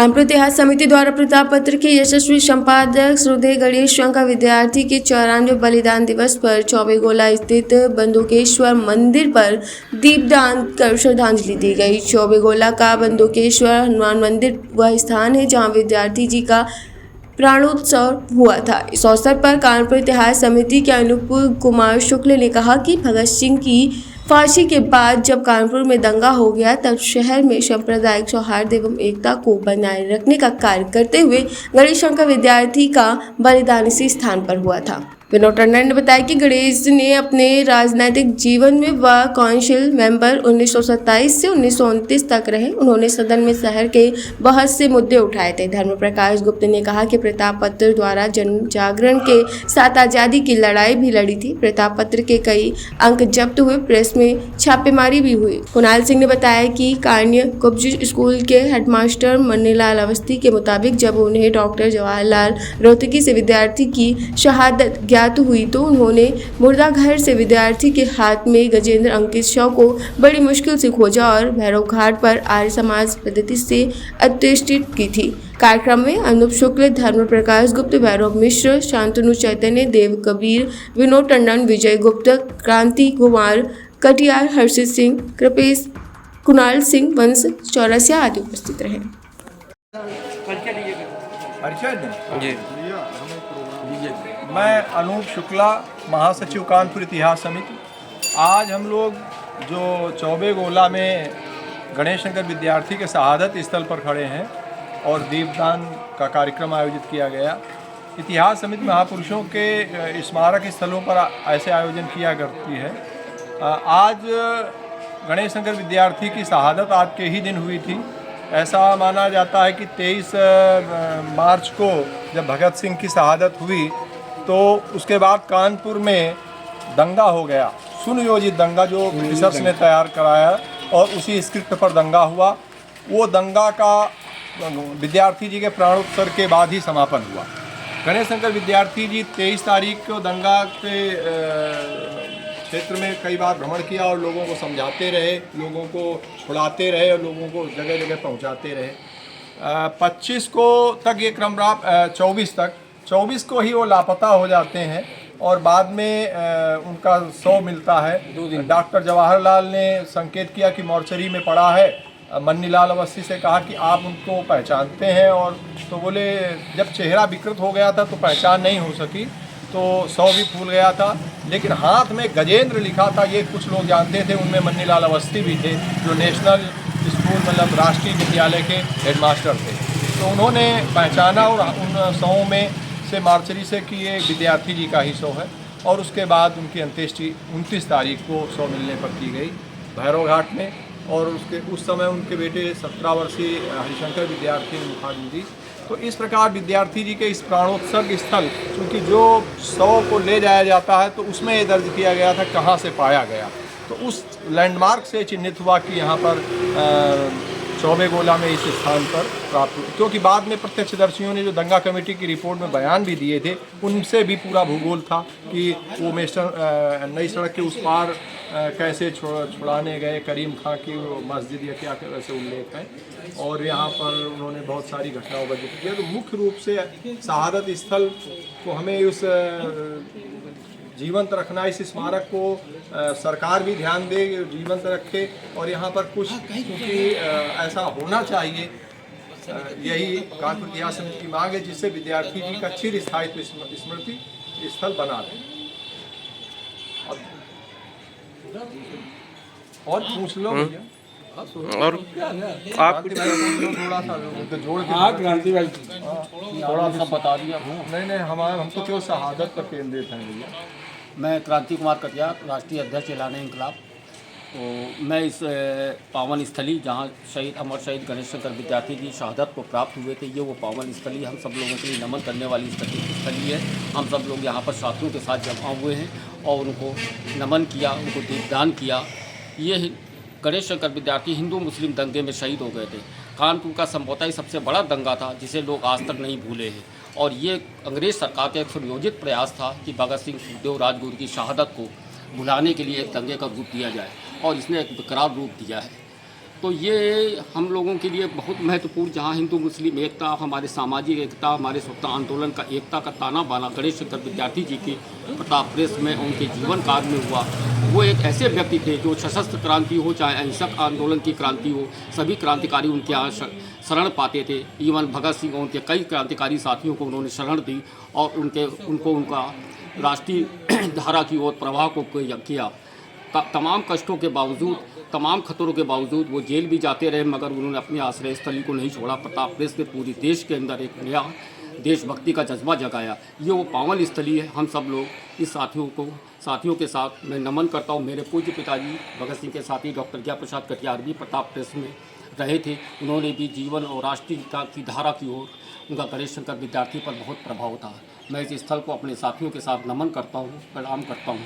कानपुर इतिहास समिति द्वारा प्रताप पत्र के यशस्वी संपादक श्रद्धेय गणेश शंकर विद्यार्थी के 94वें बलिदान दिवस पर चौबेगोला स्थित बंदुकेश्वर मंदिर पर दीपदान कर श्रद्धांजलि दी गई। चौबेगोला का बंदुकेश्वर हनुमान मंदिर वह स्थान है जहां विद्यार्थी जी का प्राणोत्सव हुआ था। इस अवसर पर कानपुर इतिहास समिति के अनूप कुमार शुक्ल ने कहा कि भगत सिंह की फांसी के बाद जब कानपुर में दंगा हो गया तब शहर में सांप्रदायिक सौहार्द एवं एकता को बनाए रखने का कार्य करते हुए गणेश शंकर विद्यार्थी का बलिदान इसी स्थान पर हुआ था। विनोद टंडन ने बताया कि गणेश ने अपने राजनीतिक जीवन में व काउंसिल मेंबर 1927 से 1929 तक रहे। उन्होंने सदन में शहर के बहुत से मुद्दे उठाए थे। धर्म प्रकाश गुप्त ने कहा कि प्रताप पत्र द्वारा जन जागरण के साथ आज़ादी की लड़ाई भी लड़ी थी। प्रताप पत्र के कई अंक जब्त हुए, प्रेस में छापेमारी भी हुई। कुणाल सिंह ने बताया कि कान्य कुब्ज स्कूल के हेडमास्टर मन्नीलाल अवस्थी के मुताबिक जब उन्हें डॉक्टर जवाहरलाल रोहतगी से विद्यार्थी की शहादत ज्ञात हुई तो उन्होंने मुर्दा घर से विद्यार्थी के हाथ में गजेंद्र अंकित शव को बड़ी मुश्किल से खोजा और भैरव घाट पर आर्य समाज पद्धति से अंत्येष्टि की थी। कार्यक्रम में अनूप शुक्ल, धर्म प्रकाश गुप्त, भैरव मिश्र, शांतनु चैतन्य, देव कबीर, विनोद टंडन, विजय गुप्त, क्रांति कुमार कटियार, हर्षित सिंह, कृपेश, कुणाल सिंह, वंश चौरसिया आदि उपस्थित रहे। मैं अनूप शुक्ला, महासचिव कानपुर इतिहास समिति। आज हम लोग जो चौबेगोला में गणेश शंकर विद्यार्थी के शहादत स्थल पर खड़े हैं और दीपदान का कार्यक्रम आयोजित किया गया। इतिहास समिति महापुरुषों के स्मारक स्थलों पर ऐसे आयोजन किया करती है। आज गणेश शंकर विद्यार्थी की शहादत आज के ही दिन हुई थी। ऐसा माना जाता है कि 23 मार्च को जब भगत सिंह की शहादत हुई तो उसके बाद कानपुर में दंगा हो गया, सुनियोजित दंगा जो ब्रिटिशर्स ने तैयार कराया और उसी स्क्रिप्ट पर दंगा हुआ। वो दंगा का विद्यार्थी जी के प्राणोत्सव के बाद ही समापन हुआ। गणेश शंकर विद्यार्थी जी 23 तारीख को दंगा के क्षेत्र में कई बार भ्रमण किया और लोगों को समझाते रहे, लोगों को छुड़ाते रहे और लोगों को जगह जगह पहुंचाते रहे। 25 को तक ये क्रम रहा, 24 को ही वो लापता हो जाते हैं और बाद में उनका शव मिलता है। डॉक्टर जवाहरलाल ने संकेत किया कि मॉर्चरी में पड़ा है। मन्नीलाल अवस्थी से कहा कि आप उनको पहचानते हैं, और तो बोले जब चेहरा विकृत हो गया था तो पहचान नहीं हो सकी, तो शव भी फूल गया था। लेकिन हाथ में गजेंद्र लिखा था, ये कुछ लोग जानते थे। उनमें मन्नीलाल अवस्थी भी थे जो नेशनल स्कूल मतलब राष्ट्रीय विद्यालय के हेडमास्टर थे। तो उन्होंने पहचाना और उन शवों में से मार्चरी से कि ये विद्यार्थी जी का ही शव है। और उसके बाद उनकी अंत्येष्टि 29 तारीख को शव मिलने पर की गई भैरव घाट में। और उस समय उनके बेटे 17 वर्षीय हरिशंकर विद्यार्थी ने मुखाग्नि दी। तो इस प्रकार विद्यार्थी जी के इस प्राणोत्सव स्थल, क्योंकि जो शव को ले जाया जाता है तो उसमें ये दर्ज किया गया था कहाँ से पाया गया, तो उस लैंडमार्क से चिन्हित हुआ कि यहाँ पर चौबेगोला में इस स्थान पर प्राप्त हुई। क्योंकि बाद में प्रत्यक्षदर्शियों ने जो दंगा कमेटी की रिपोर्ट में बयान भी दिए थे, उनसे भी पूरा भूगोल था कि वो नई सड़क के उस पार कैसे छुड़ाने गए, करीम खां की मस्जिद या क्या वैसे उल्लेख है। और यहाँ पर उन्होंने बहुत सारी घटनाओं का जिक्र किया। तो मुख्य रूप से शहादत स्थल को हमें उस जीवंत रखना, इस स्मारक को सरकार भी ध्यान दे, जीवंत रखे। और यहाँ पर कुछ क्योंकि ऐसा होना चाहिए, यही कानपुर इतिहास समिति की मांग है, जिससे विद्यार्थी जी का चिर स्थायित्व स्मृति स्थल बना रहे। और पूछ लो भैया, और आप थोड़ा सा जोड़ के क्रांति भाई थोड़ा सा बता दिया। नहीं हम तो केवल शहादत पर केंद्रित हैं भैया। मैं क्रांति कुमार कटियार, राष्ट्रीय अध्यक्ष एलान इंकलाब। तो मैं इस पावन स्थली जहाँ शहीद अमर शहीद गणेश शंकर विद्यार्थी की शहादत को प्राप्त हुए थे, ये वो पावन स्थली हम सब लोगों के लिए नमन करने वाली स्थली है। हम सब लोग यहाँ पर साथियों के साथ जमा हुए हैं और उनको नमन किया, उनको दीपदान किया। ये गणेश शंकर विद्यार्थी हिंदू मुस्लिम दंगे में शहीद हो गए थे। कानपुर का संभवतः सबसे बड़ा दंगा था जिसे लोग आज तक नहीं भूले हैं। और ये अंग्रेज़ सरकार का एक सुनियोजित प्रयास था कि भगत सिंह, सुखदेव, राजगुरु की शहादत को भुलाने के लिए एक दंगे का रूप दिया जाए, और इसने एक बेकरार रूप दिया है। तो ये हम लोगों के लिए बहुत महत्वपूर्ण, जहाँ हिंदू मुस्लिम एकता, हमारे सामाजिक एकता, हमारे स्वतंत्रता आंदोलन का एकता का ताना बाना गणेश शंकर विद्यार्थी जी के प्रताप प्रेस में उनके जीवन काल में हुआ। वो एक ऐसे व्यक्ति थे जो सशस्त्र क्रांति हो चाहे अहिंसक आंदोलन की क्रांति हो, सभी क्रांतिकारी उनके यहाँ शरण पाते थे। इवन भगत सिंह उनके कई क्रांतिकारी साथियों को उन्होंने शरण दी और उनका राष्ट्रीय धारा की ओर प्रवाह को किया। तमाम कष्टों के बावजूद, तमाम खतरों के बावजूद वो जेल भी जाते रहे, मगर उन्होंने अपनी आश्रय स्थली को नहीं छोड़ा। प्रताप प्रेस ने पूरी देश के अंदर एक नया देशभक्ति का जज्बा जगाया। ये वो पावन स्थली है। हम सब लोग इस साथियों के साथ मैं नमन करता हूँ। मेरे पूज्य पिताजी भगत सिंह के साथी डॉक्टर ज्ञा प्रसाद कटियार भी प्रताप प्रेस में रहे थे। उन्होंने भी जीवन और राष्ट्रीयता की धारा की ओर उनका गणेश शंकर विद्यार्थी पर बहुत प्रभाव था। मैं इस स्थल को अपने साथियों के साथ नमन करता हूँ, प्रणाम करता हूँ।